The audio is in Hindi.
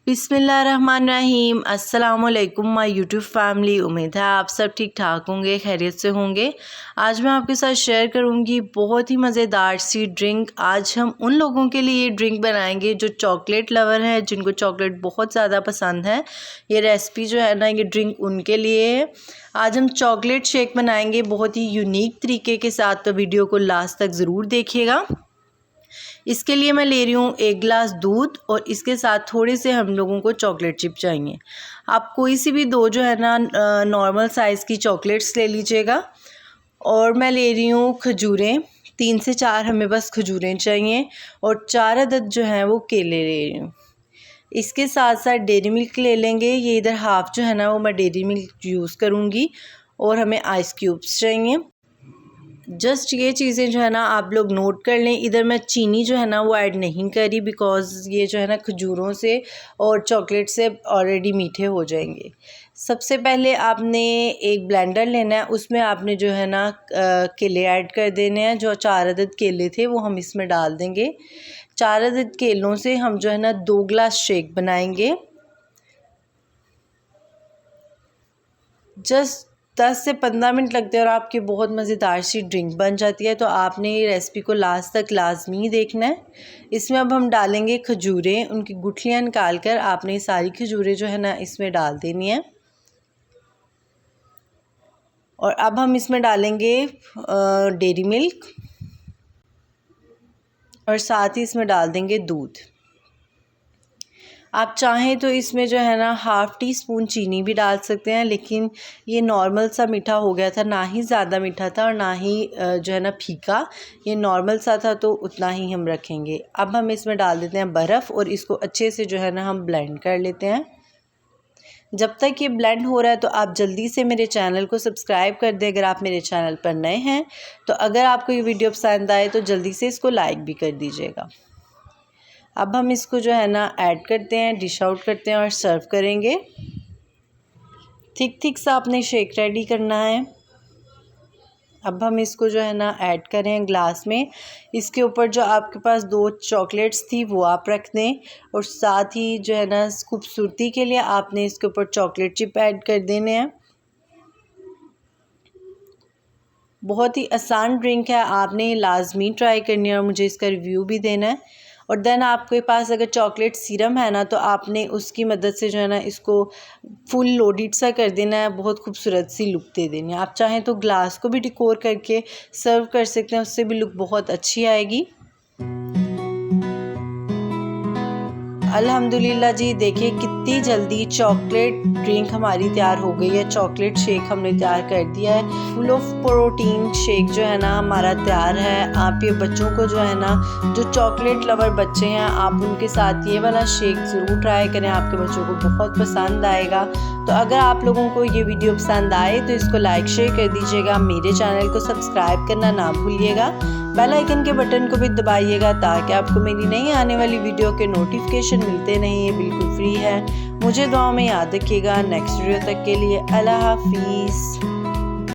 बिस्मिल्लाहिर्रहमानिर्रहीम। अस्सलामुअलैकुम माय यूट्यूब फैमिली। उम्मीद है आप सब ठीक ठाक होंगे, खैरियत से होंगे। आज मैं आपके साथ शेयर करूंगी बहुत ही मज़ेदार सी ड्रिंक। आज हम उन लोगों के लिए ये ड्रिंक बनाएंगे जो चॉकलेट लवर है, जिनको चॉकलेट बहुत ज़्यादा पसंद है। ये रेसिपी जो है ना, ये ड्रिंक उनके लिए है। आज हम चॉकलेट शेक बनाएंगे बहुत ही यूनिक तरीके के साथ, तो वीडियो को लास्ट तक ज़रूर देखिएगा। इसके लिए मैं ले रही हूँ 1 गिलास दूध और इसके साथ थोड़े से हम लोगों को चॉकलेट चिप चाहिए। आप कोई सी भी दो जो है ना नॉर्मल साइज़ की चॉकलेट्स ले लीजिएगा। और मैं ले रही हूँ खजूरें, 3 से 4 हमें बस खजूरें चाहिए। और 4 अदद जो हैं वो केले ले रही हूँ। इसके साथ साथ डेयरी मिल्क ले लेंगे। ये इधर हाफ़ जो है ना वो मैं डेयरी मिल्क यूज़ करूँगी। और हमें आइस क्यूब्स चाहिए। जस्ट ये चीज़ें जो है ना आप लोग नोट कर लें। इधर मैं चीनी जो है ना वो ऐड नहीं करी, बिकॉज़ ये जो है ना खजूरों से और चॉकलेट से ऑलरेडी मीठे हो जाएंगे। सबसे पहले आपने एक ब्लेंडर लेना है, उसमें आपने जो है ना केले ऐड कर देने हैं। जो 4 अदद केले थे वो हम इसमें डाल देंगे। 4 अदद केलों से हम जो है ना 2 गिलास शेक बनाएंगे। जस्ट 10 से 15 मिनट लगते हैं और आपकी बहुत मज़ेदार सी ड्रिंक बन जाती है। तो आपने ये रेसिपी को लास्ट तक लाजमी देखना है। इसमें अब हम डालेंगे खजूरें, उनकी गुठलियाँ निकाल कर आपने सारी खजूरें जो है ना इसमें डाल देनी है। और अब हम इसमें डालेंगे डेयरी मिल्क और साथ ही इसमें डाल देंगे दूध। आप चाहें तो इसमें जो है ना हाफ़ टी स्पून चीनी भी डाल सकते हैं, लेकिन ये नॉर्मल सा मीठा हो गया था, ना ही ज़्यादा मीठा था और ना ही जो है ना फीका। ये नॉर्मल सा था, तो उतना ही हम रखेंगे। अब हम इसमें डाल देते हैं बर्फ़ और इसको अच्छे से जो है ना हम ब्लेंड कर लेते हैं। जब तक ये ब्लेंड हो रहा है तो आप जल्दी से मेरे चैनल को सब्सक्राइब कर दें अगर आप मेरे चैनल पर नए हैं। तो अगर आपको ये वीडियो पसंद आए तो जल्दी से इसको लाइक भी कर दीजिएगा। अब हम इसको जो है ना ऐड करते हैं, डिश आउट करते हैं और सर्व करेंगे। थिक सा आपने शेक रेडी करना है। अब हम इसको जो है ना ऐड करें ग्लास में। इसके ऊपर जो आपके पास 2 चॉकलेट्स थी वो आप रख दें। और साथ ही जो है ना खूबसूरती के लिए आपने इसके ऊपर चॉकलेट चिप ऐड कर देने हैं। बहुत ही आसान ड्रिंक है, आपने लाजमी ट्राई करनी है और मुझे इसका रिव्यू भी देना है। और देन आपके पास अगर चॉकलेट सीरम है ना, तो आपने उसकी मदद से जो है ना इसको फुल लोडेड सा कर देना है, बहुत खूबसूरत सी लुक दे देनी है। आप चाहें तो ग्लास को भी डेकोर करके सर्व कर सकते हैं, उससे भी लुक बहुत अच्छी आएगी। अल्हम्दुलिल्लाह जी, देखिए कितनी जल्दी चॉकलेट ड्रिंक हमारी तैयार हो गई है। चॉकलेट शेक हमने तैयार कर दिया है। फुल ऑफ प्रोटीन शेक जो है ना हमारा तैयार है। आप ये बच्चों को जो है ना, जो चॉकलेट लवर बच्चे हैं, आप उनके साथ ये वाला शेक ज़रूर ट्राई करें, आपके बच्चों को बहुत पसंद आएगा। तो अगर आप लोगों को ये वीडियो पसंद आए तो इसको लाइक शेयर कर दीजिएगा। मेरे चैनल को सब्सक्राइब करना ना भूलिएगा। बेल आइकन के बटन को भी दबाइएगा ताकि आपको मेरी नई आने वाली वीडियो के नोटिफिकेशन मिलते नहीं। ये बिल्कुल फ्री है। मुझे दुआ में याद रखिएगा। नेक्स्ट वीडियो तक के लिए अल्लाह हाफिज़।